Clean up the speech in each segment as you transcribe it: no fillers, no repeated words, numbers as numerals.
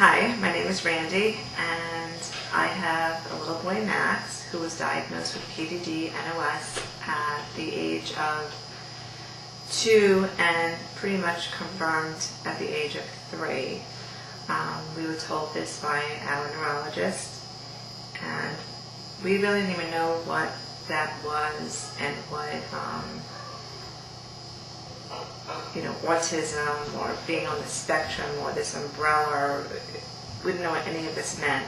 Hi, my name is Randy, and I have a little boy, Max, who was diagnosed with PDD-NOS at the age of 2 and pretty much confirmed at the age of 3. We were told this by our neurologist, and we really didn't even know what that was and what autism or being on the spectrum or this umbrella, we didn't know what any of this meant.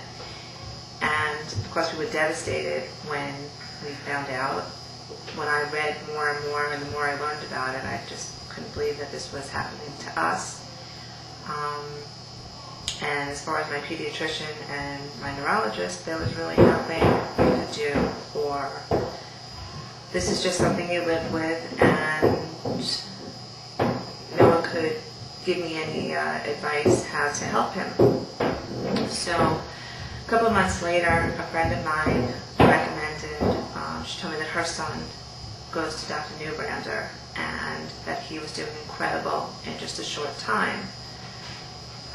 And of course we were devastated when we found out. When I read more and more and the more I learned about it, I just couldn't believe that this was happening to us. And as far as my pediatrician and my neurologist, there was really nothing we could do, or this is just something you live with, and no one could give me any advice how to help him. So a couple of months later, a friend of mine recommended, she told me that her son goes to Dr. Neubrander and that he was doing incredible in just a short time.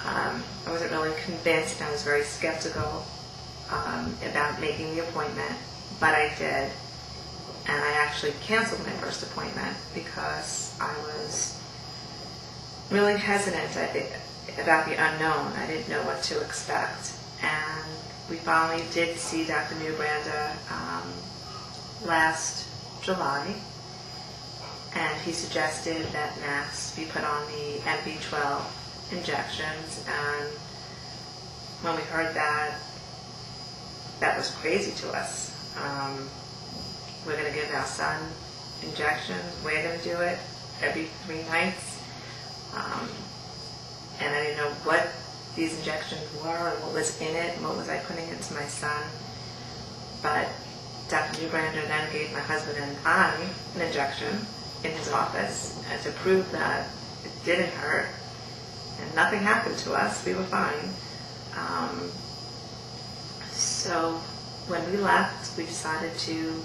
I wasn't really convinced, and I was very skeptical about making the appointment, but I did. And I actually canceled my first appointment because I was really hesitant, I think, about the unknown. I didn't know what to expect. And we finally did see Dr. Neubrander last July, and he suggested that Max be put on the MB12 injections. And when we heard that, that was crazy to us. We're going to give our son injections. We're going to do it every 3 nights. And I didn't know what these injections were and what was in it and what was I putting into my son. But Dr. Neubrander then gave my husband and I an injection in his office, and to prove that it didn't hurt and nothing happened to us. We were fine. So when we left, we decided to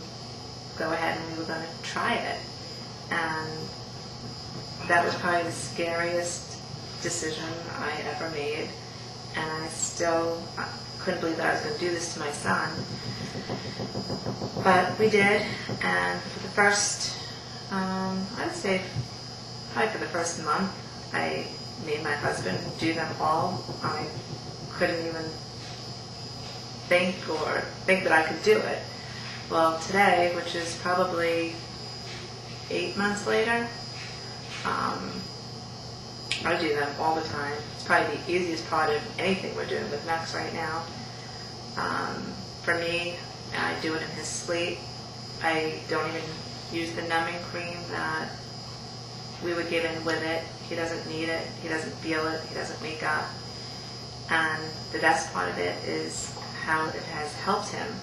go ahead and we were going to try it. And that was probably the scariest decision I ever made. And I still couldn't believe that I was going to do this to my son. But we did, and for the first, I would say, probably for the first month, I made my husband do them all. I couldn't even think that I could do it. Well, today, which is probably 8 months later, I do them all the time. It's probably the easiest part of anything we're doing with Max right now. For me, I do it in his sleep. I don't even use the numbing cream that we were given with it. He doesn't need it. He doesn't feel it. He doesn't wake up. And the best part of it is how it has helped him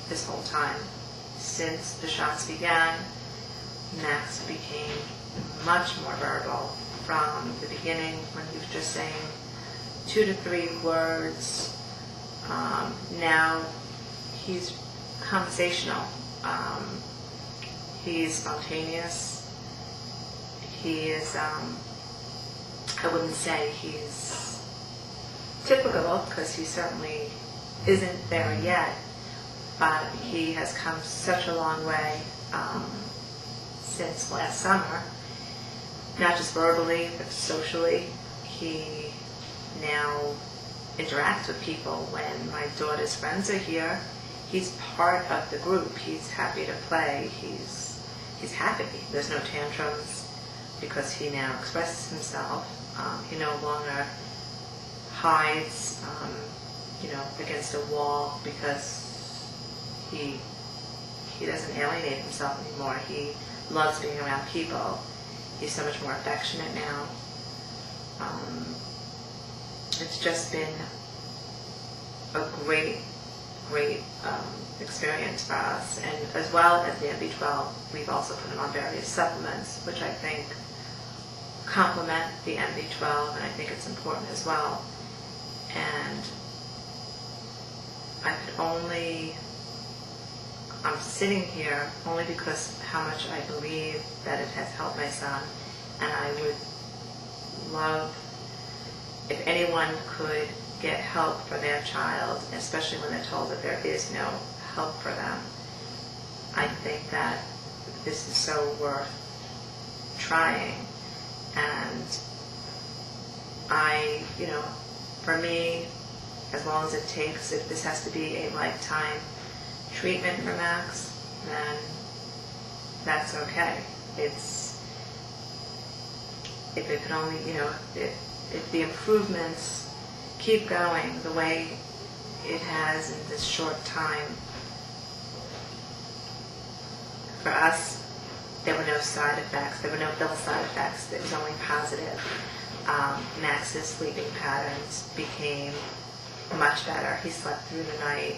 this whole time. Since the shots began, Max became much more verbal. From the beginning, when he was just saying 2 to 3 words, now he's conversational. He's spontaneous. He is, I wouldn't say he's typical, because he certainly isn't there yet, but he has come such a long way since last summer. Not just verbally, but socially. He now interacts with people. When my daughter's friends are here, he's part of the group. He's happy to play. He's happy. There's no tantrums because he now expresses himself. He no longer hides, against a wall because he doesn't alienate himself anymore. He loves being around people. He's so much more affectionate now. It's just been a great experience for us. And as well as the MB12, we've also put him on various supplements, which I think complement the MB12, and I think it's important as well. And I'm sitting here only because how much I believe that it has helped my son, and I would love if anyone could get help for their child, especially when they're told that there is no help for them, I think that this is so worth trying. And for me, as long as it takes, if this has to be a lifetime treatment for Max, then that's okay. If it could only, if the improvements keep going the way it has in this short time, for us, there were no side effects. There were no ill side effects. It was only positive. Max's sleeping patterns became much better. He slept through the night.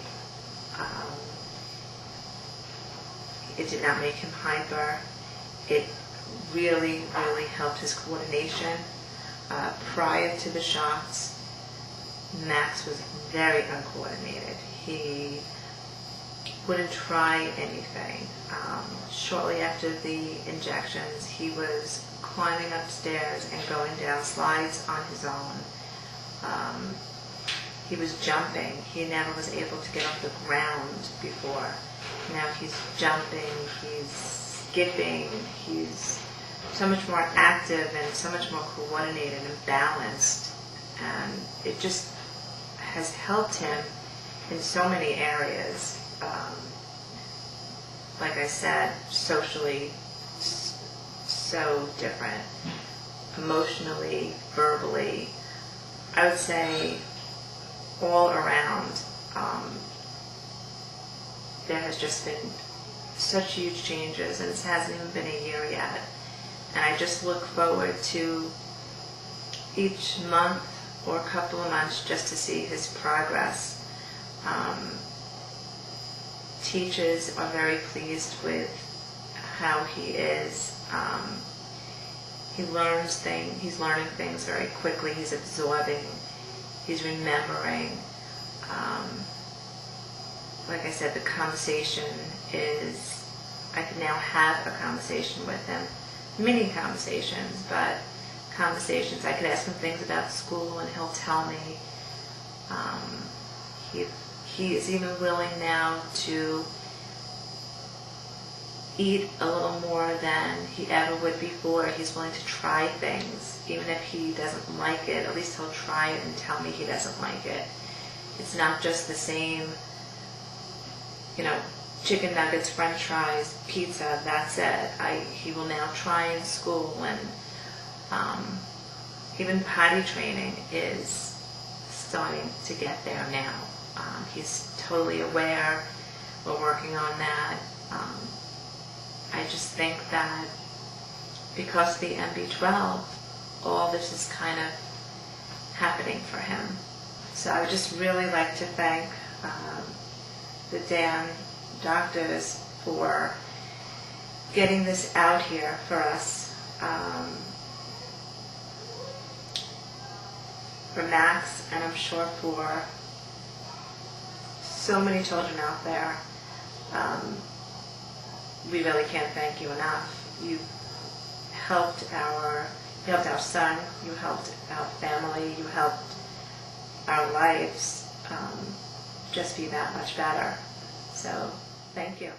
It did not make him hyper. It really, really helped his coordination. Prior to the shots, Max was very uncoordinated. He wouldn't try anything. Shortly after the injections, he was climbing upstairs and going down slides on his own. He was jumping. He never was able to get off the ground before. Now he's jumping, he's skipping, he's so much more active and so much more coordinated and balanced. And it just has helped him in so many areas. Like I said, socially, so different. Emotionally, verbally, I would say all around, there has just been such huge changes, and it hasn't even been a year yet. And I just look forward to each month or a couple of months just to see his progress. Teachers are very pleased with how he is. He's learning things very quickly. He's absorbing. He's remembering. Like I said, the conversation is, I can now have a conversation with him. Many conversations, but conversations. I could ask him things about school and he'll tell me. He is even willing now to eat a little more than he ever would before. He's willing to try things. Even if he doesn't like it, at least he'll try it and tell me he doesn't like it. It's not just the same, chicken nuggets, french fries, pizza, that's it. He will now try in school, and even potty training is starting to get there now. He's totally aware. We're working on that. I just think that because of the MB12, all this is kind of happening for him. So I would just really like to thank the Dan doctors for getting this out here for us. For Max, and I'm sure for so many children out there. We really can't thank you enough. You helped our son, you helped our family, you helped our lives just be that much better. So, thank you.